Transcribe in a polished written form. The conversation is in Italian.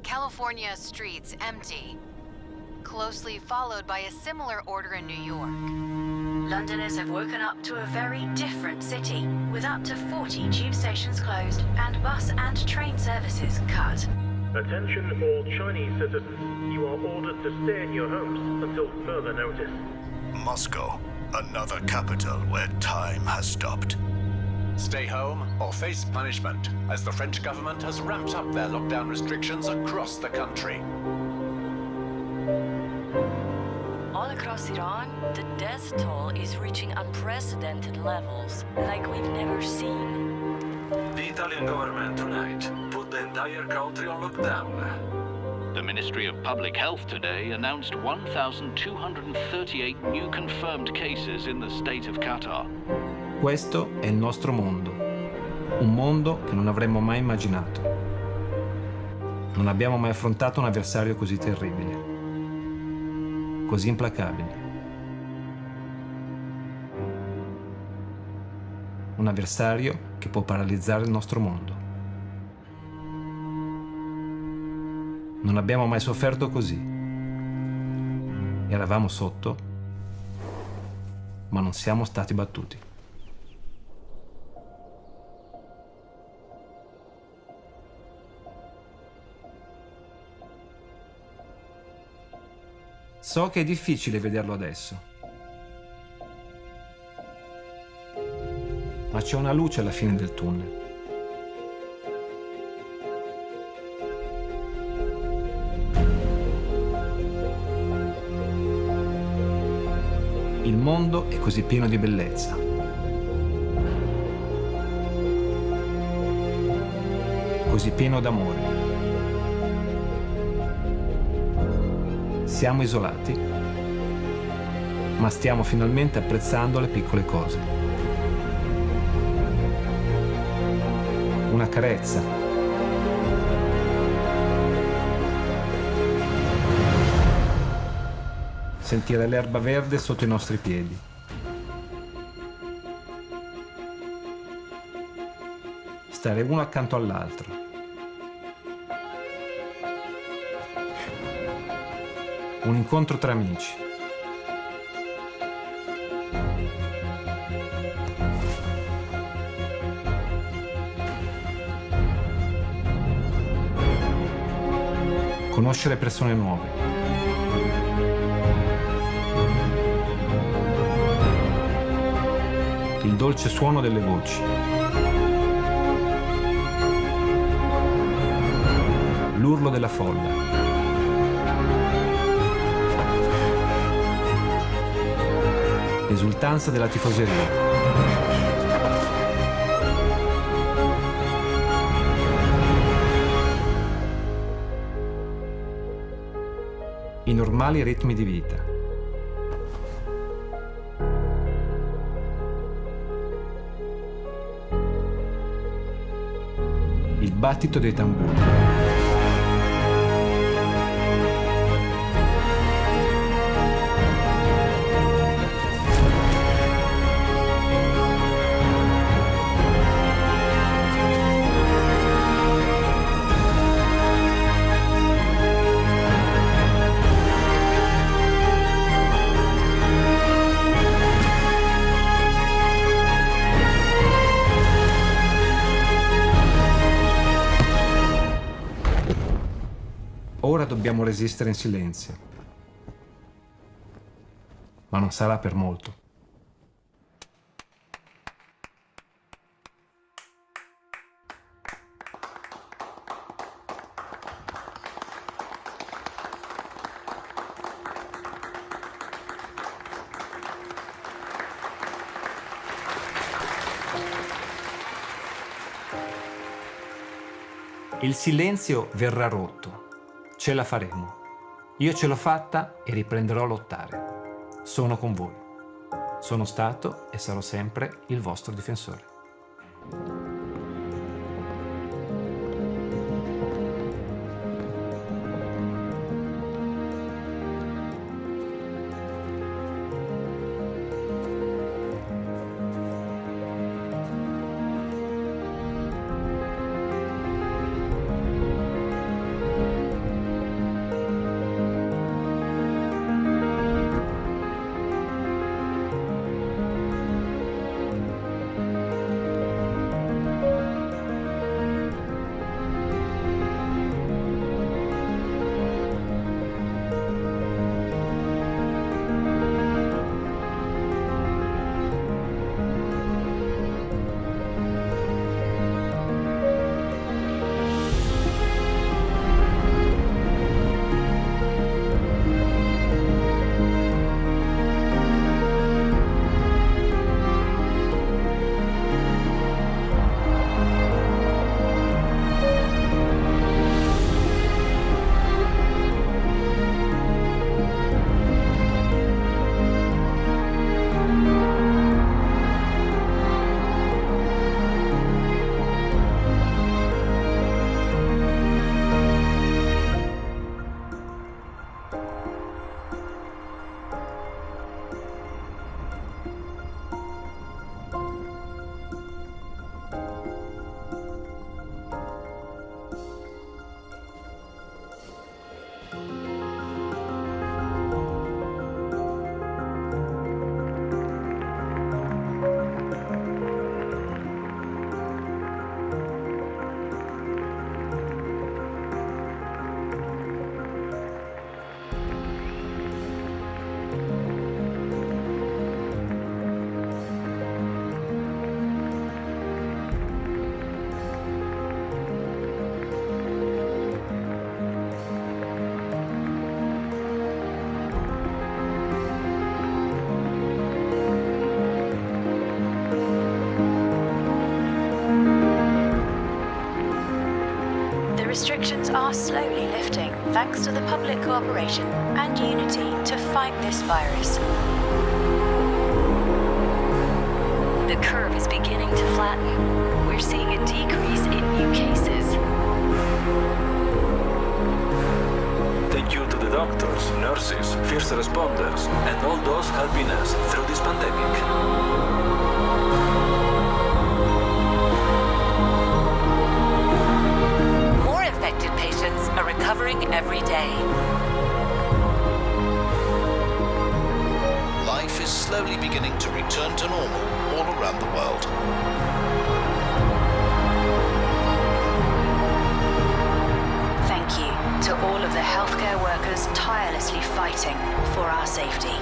California streets empty, closely followed by a similar order in New York. Londoners have woken up to a very different city, with up to 40 tube stations closed and bus and train services cut. Attention all Chinese citizens. You are ordered to stay in your homes until further notice. Moscow, another capital where time has stopped. Stay home or face punishment, as the French government has ramped up their lockdown restrictions across the country. All across Iran, the death toll is reaching unprecedented levels, like we've never seen. The Italian government tonight put the entire country on lockdown. The Ministry of Public Health today announced 1,238 new confirmed cases in the state of Qatar. Questo è il nostro mondo, un mondo che non avremmo mai immaginato. Non abbiamo mai affrontato un avversario così terribile, così implacabile. Un avversario che può paralizzare il nostro mondo. Non abbiamo mai sofferto così. Eravamo sotto, ma non siamo stati battuti. So che è difficile vederlo adesso, ma c'è una luce alla fine del tunnel. Il mondo è così pieno di bellezza. Così pieno d'amore. Siamo isolati, ma stiamo finalmente apprezzando le piccole cose. Una carezza. Sentire l'erba verde sotto i nostri piedi. Stare uno accanto all'altro. Un incontro tra amici. Conoscere persone nuove. Il dolce suono delle voci. L'urlo della folla. L'esultanza della tifoseria. I normali ritmi di vita. Il battito dei tamburi. Ora dobbiamo resistere in silenzio, ma non sarà per molto. Il silenzio verrà rotto. Ce la faremo. Io ce l'ho fatta e riprenderò a lottare. Sono con voi. Sono stato e sarò sempre il vostro difensore. Restrictions are slowly lifting thanks to the public cooperation and unity to fight this virus. The curve is beginning to flatten. We're seeing a decrease in new cases. Thank you to the doctors, nurses, first responders, and all those helping us through this pandemic. More infected patients are recovering every day. Life is slowly beginning to return to normal all around the world. Thank you to all of the healthcare workers tirelessly fighting for our safety.